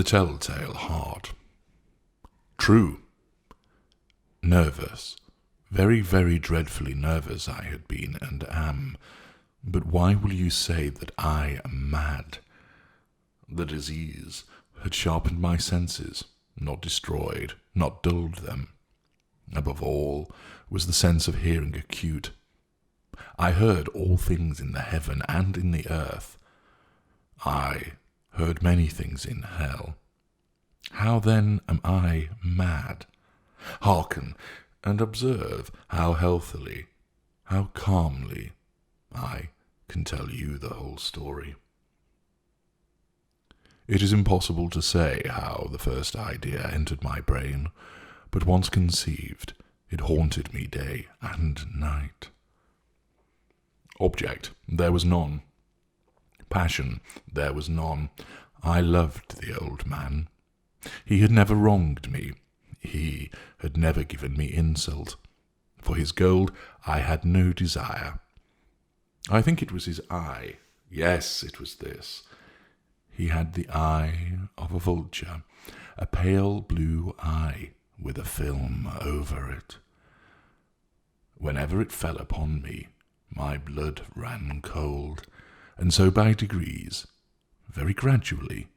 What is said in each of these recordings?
The Telltale Heart. True. Nervous. Very, very dreadfully nervous I had been and am. But why will you say that I am mad? The disease had sharpened my senses, not destroyed, not dulled them. Above all was the sense of hearing acute. I heard all things in the heaven and in the earth. I heard many things in hell. How then am I mad? Hearken, and observe how healthily, how calmly I can tell you the whole story. It is impossible to say how the first idea entered my brain, but once conceived, it haunted me day and night. Object, there was none. Passion, there was none. I loved the old man. He had never wronged me. He had never given me insult. For his gold I had no desire. I think it was his eye. Yes, it was this. He had the eye of a vulture, a pale blue eye with a film over it. Whenever it fell upon me, my blood ran cold, and so by degrees, very gradually,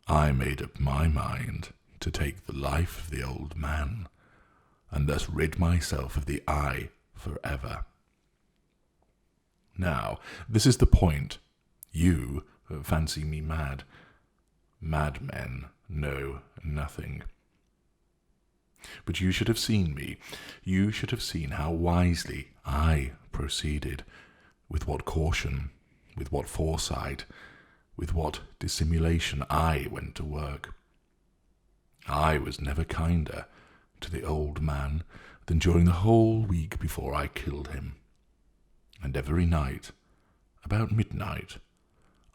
I made up my mind to take the life of the old man, and thus rid myself of the eye forever. Now, this is the point. You fancy me mad. Madmen know nothing. But you should have seen me. You should have seen how wisely I proceeded, with what caution, with what foresight, with what dissimulation I went to work. I was never kinder to the old man than during the whole week before I killed him. And every night, about midnight,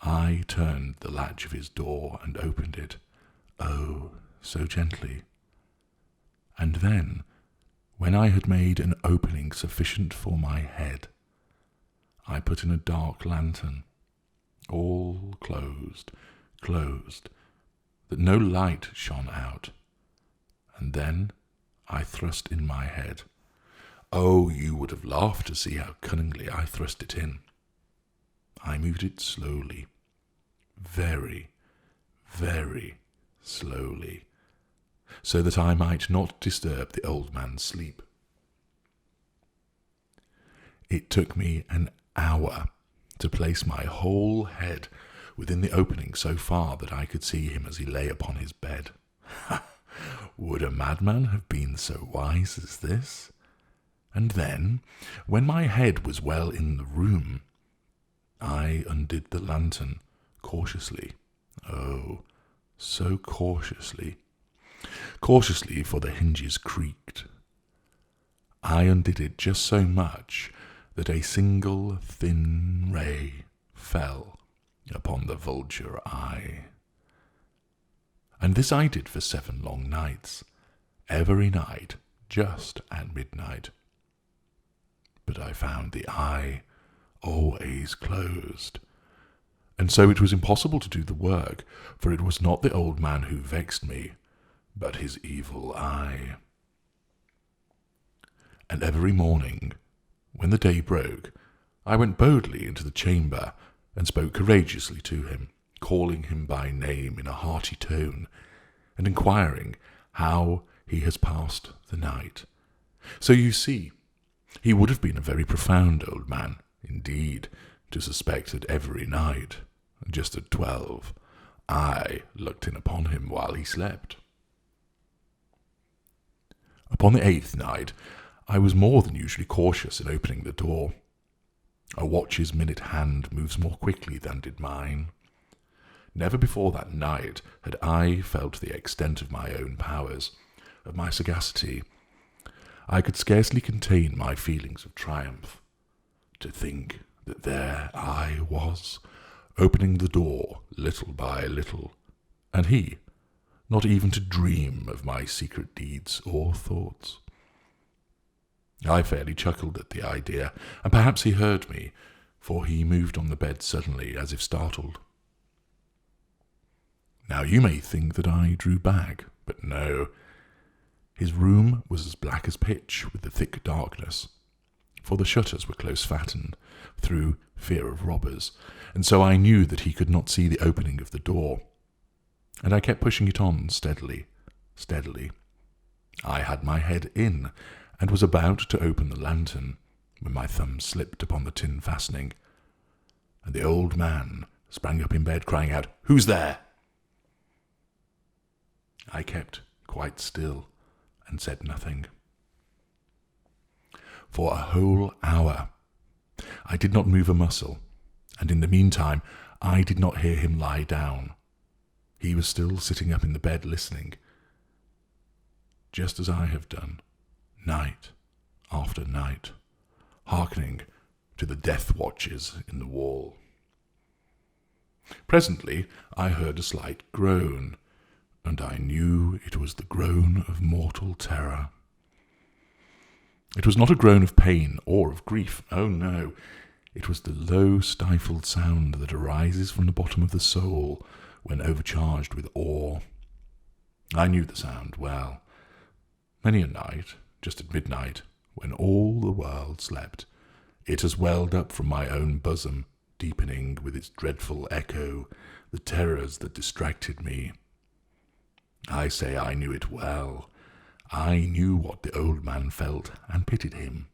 I turned the latch of his door and opened it, oh, so gently. And then, when I had made an opening sufficient for my head, I put in a dark lantern, all closed, that no light shone out, and then I thrust in my head. Oh, you would have laughed to see how cunningly I thrust it in. I moved it slowly, very, very slowly, so that I might not disturb the old man's sleep. It took me an hour to place my whole head within the opening so far that I could see him as he lay upon his bed. Would a madman have been so wise as this? And then, when my head was well in the room, I undid the lantern cautiously. Oh, so cautiously. Cautiously, for the hinges creaked. I undid it just so much that a single thin ray fell upon the vulture eye. And this I did for 7 long nights, every night, just at midnight. But I found the eye always closed, and so it was impossible to do the work, for it was not the old man who vexed me, but his evil eye. And every morning, when the day broke, I went boldly into the chamber and spoke courageously to him, calling him by name in a hearty tone, and inquiring how he has passed the night. So you see, he would have been a very profound old man, indeed, to suspect that every night, just at 12, I looked in upon him while he slept. Upon the 8th night, I was more than usually cautious in opening the door. A watch's minute hand moves more quickly than did mine. Never before that night had I felt the extent of my own powers, of my sagacity. I could scarcely contain my feelings of triumph. To think that there I was, opening the door little by little, and he, not even to dream of my secret deeds or thoughts. I fairly chuckled at the idea, and perhaps he heard me, for he moved on the bed suddenly as if startled. Now you may think that I drew back, but no. His room was as black as pitch with the thick darkness, for the shutters were close fastened, through fear of robbers, and so I knew that he could not see the opening of the door. And I kept pushing it on steadily, steadily. I had my head in, and was about to open the lantern, when my thumb slipped upon the tin fastening, and the old man sprang up in bed, crying out, "Who's there?" I kept quite still, and said nothing. For a whole hour I did not move a muscle, and in the meantime I did not hear him lie down. He was still sitting up in the bed listening, just as I have done, night after night, hearkening to the death watches in the wall. Presently I heard a slight groan, and I knew it was the groan of mortal terror. It was not a groan of pain or of grief, oh no, it was the low stifled sound that arises from the bottom of the soul when overcharged with awe. I knew the sound well. Many a night, just at midnight, when all the world slept, it has welled up from my own bosom, deepening with its dreadful echo the terrors that distracted me. I say I knew it well. I knew what the old man felt, and pitied him.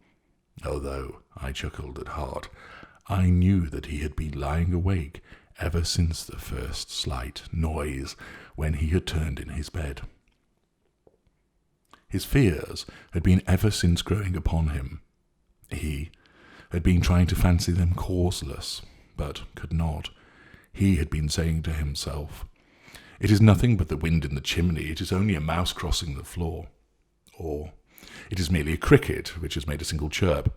Although I chuckled at heart, I knew that he had been lying awake ever since the first slight noise, when he had turned in his bed. His fears had been ever since growing upon him. He had been trying to fancy them causeless, but could not. He had been saying to himself, "It is nothing but the wind in the chimney, it is only a mouse crossing the floor." Or, "It is merely a cricket which has made a single chirp."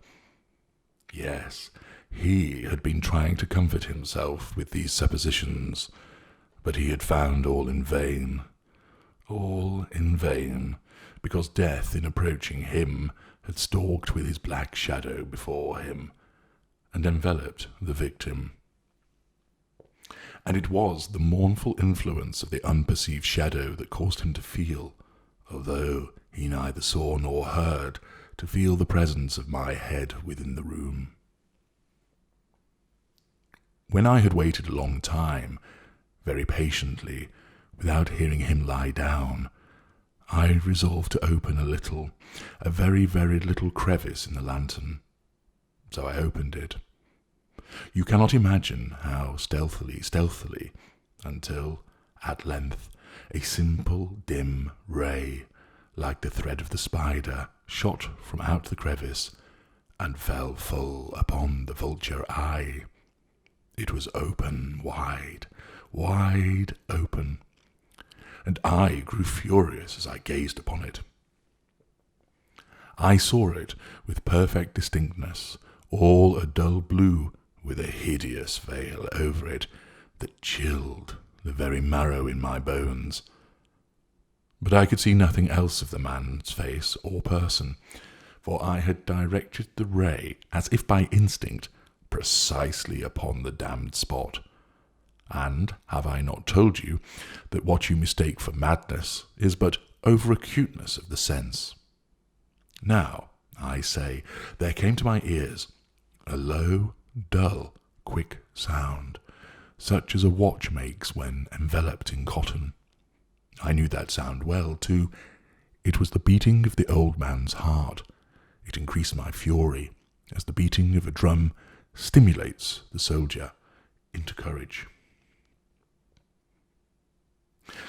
Yes, he had been trying to comfort himself with these suppositions, but he had found all in vain, because death, in approaching him, had stalked with his black shadow before him, and enveloped the victim. And it was the mournful influence of the unperceived shadow that caused him to feel, although he neither saw nor heard, to feel the presence of my head within the room. When I had waited a long time, very patiently, without hearing him lie down, I resolved to open a very, very little crevice in the lantern. So I opened it. You cannot imagine how stealthily, until, at length, a simple, dim ray, like the thread of the spider, shot from out the crevice, and fell full upon the vulture eye. It was open, wide open, and I grew furious as I gazed upon it. I saw it with perfect distinctness, all a dull blue, with a hideous veil over it that chilled the very marrow in my bones. But I could see nothing else of the man's face or person, for I had directed the ray, as if by instinct, precisely upon the damned spot. And have I not told you that what you mistake for madness is but over-acuteness of the sense? Now, I say, there came to my ears a low, dull, quick sound, such as a watch makes when enveloped in cotton. I knew that sound well, too. It was the beating of the old man's heart. It increased my fury, as the beating of a drum stimulates the soldier into courage.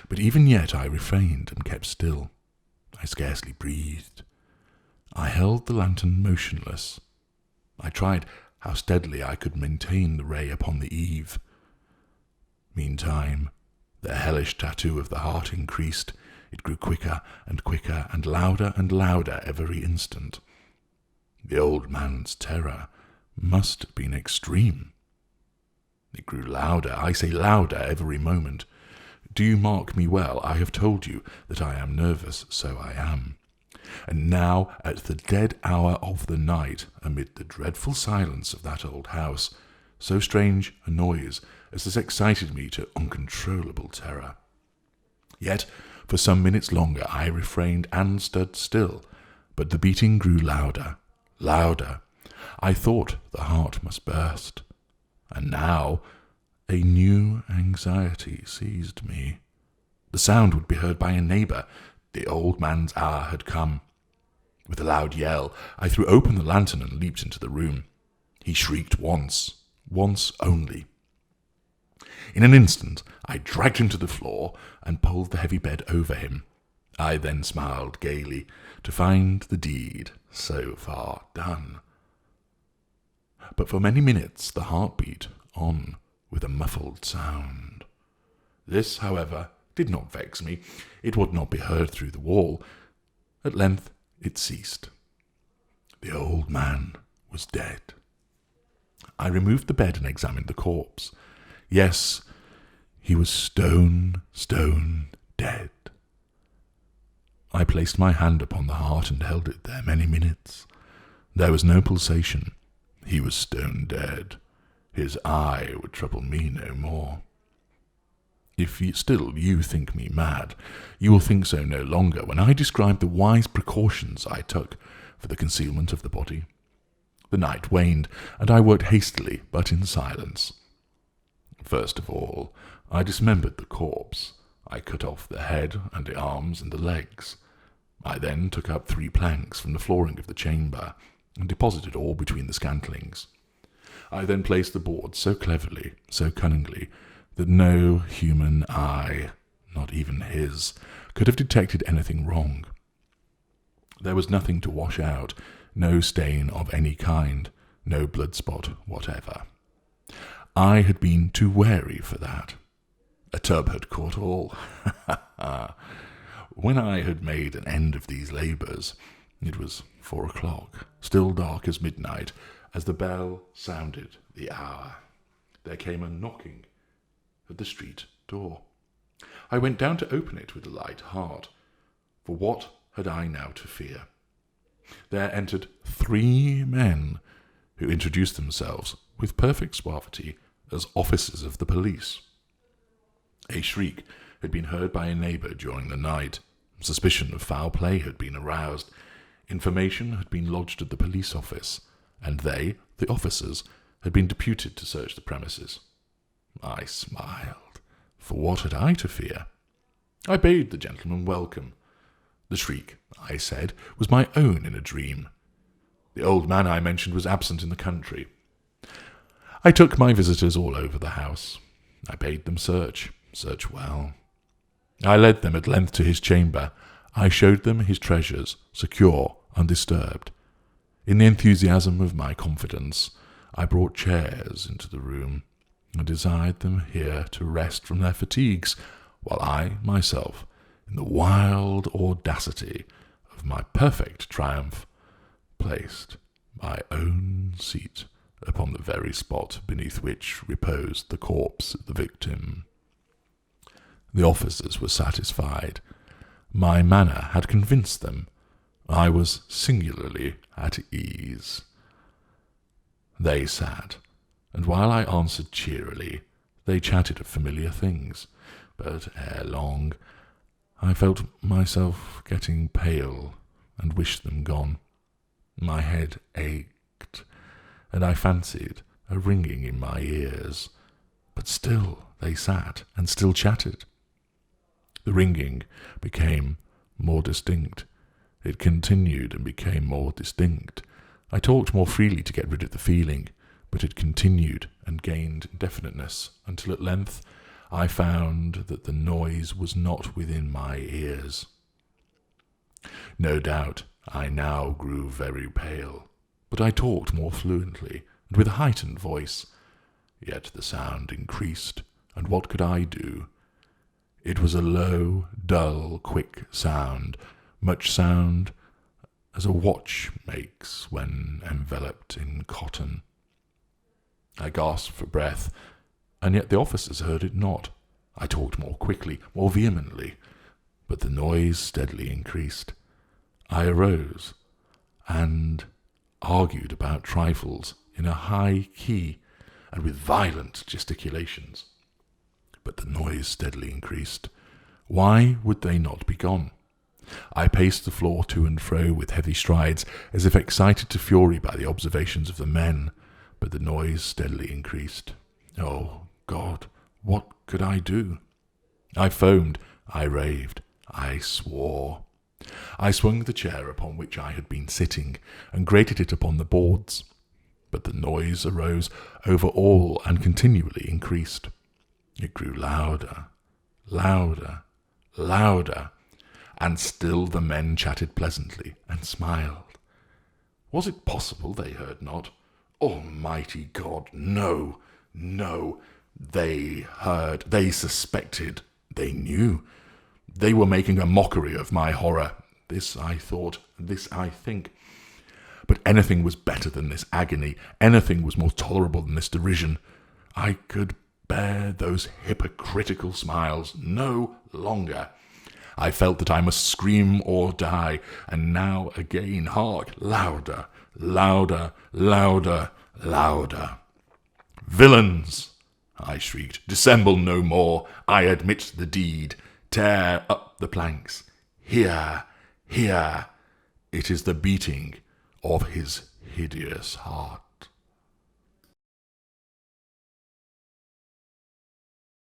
But even yet I refrained and kept still. I scarcely breathed. I held the lantern motionless. I tried how steadily I could maintain the ray upon the eve. Meantime, the hellish tattoo of the heart increased. It grew quicker, and louder every instant. The old man's terror must have been extreme. It grew louder, I say louder, every moment. Do you mark me well? I have told you that I am nervous, so I am. And now, at the dead hour of the night, amid the dreadful silence of that old house, so strange a noise as this excited me to uncontrollable terror. Yet for some minutes longer I refrained and stood still, but the beating grew louder, louder. I thought the heart must burst. And now a new anxiety seized me. The sound would be heard by a neighbour. The old man's hour had come. With a loud yell, I threw open the lantern and leaped into the room. He shrieked once only. In an instant, I dragged him to the floor and pulled the heavy bed over him. I then smiled gaily to find the deed so far done. But for many minutes the heart beat on with a muffled sound. This, however, did not vex me. It would not be heard through the wall. At length it ceased. The old man was dead. I removed the bed and examined the corpse. Yes, he was stone dead. I placed my hand upon the heart and held it there many minutes. There was no pulsation. He was stone dead. His eye would trouble me no more. If still you think me mad, you will think so no longer when I describe the wise precautions I took for the concealment of the body. The night waned, and I worked hastily, but in silence. First of all, I dismembered the corpse. I cut off the head and the arms and the legs. I then took up 3 planks from the flooring of the chamber and deposited all between the scantlings. I then placed the boards so cleverly, so cunningly, that no human eye, not even his, could have detected anything wrong. There was nothing to wash out, no stain of any kind, no blood spot whatever. I had been too wary for that. A tub had caught all. When I had made an end of these labours, it was 4 o'clock, still dark as midnight, as the bell sounded the hour. There came a knocking at the street door. I went down to open it with a light heart, for what had I now to fear? There entered 3 men, who introduced themselves with perfect suavity as officers of the police. A shriek had been heard by a neighbour during the night. Suspicion of foul play had been aroused. Information had been lodged at the police office, and they, the officers, had been deputed to search the premises. I smiled, for what had I to fear? I bade the gentleman welcome. The shriek, I said, was my own in a dream. The old man I mentioned was absent in the country. I took my visitors all over the house. I bade them search well. I led them at length to his chamber. I showed them his treasures, secure, undisturbed. In the enthusiasm of my confidence, I brought chairs into the room and desired them here to rest from their fatigues, while I, myself, in the wild audacity of my perfect triumph, placed my own seat upon the very spot beneath which reposed the corpse of the victim. The officers were satisfied. My manner had convinced them. I was singularly at ease. They sat, and while I answered cheerily, they chatted of familiar things, but ere long I felt myself getting pale and wished them gone. My head ached, and I fancied a ringing in my ears, but still they sat and still chatted. The ringing became more distinct. It continued and became more distinct. I talked more freely to get rid of the feeling, but it continued and gained definiteness until at length I found that the noise was not within my ears. No doubt I now grew very pale, but I talked more fluently and with a heightened voice. Yet the sound increased, and what could I do? It was a low, dull, quick sound, much sound as a watch makes when enveloped in cotton. I gasped for breath, and yet the officers heard it not. I talked more quickly, more vehemently, but the noise steadily increased. I arose and argued about trifles in a high key and with violent gesticulations. But the noise steadily increased. Why would they not be gone? I paced the floor to and fro with heavy strides, as if excited to fury by the observations of the men, but the noise steadily increased. Oh, God, what could I do? I foamed, I raved, I swore. I swung the chair upon which I had been sitting, and grated it upon the boards, but the noise arose over all and continually increased. It grew louder, louder, louder, and still the men chatted pleasantly and smiled. Was it possible they heard not? Almighty God, no, no. They heard, they suspected, they knew. They were making a mockery of my horror. This I thought, this I think. But anything was better than this agony. Anything was more tolerable than this derision. I could bear those hypocritical smiles no longer. I felt that I must scream or die, and now again, hark, louder, louder, louder, louder. Villains! I shrieked. Dissemble no more. I admit the deed. Tear up the planks. Here, here. It is the beating of his hideous heart.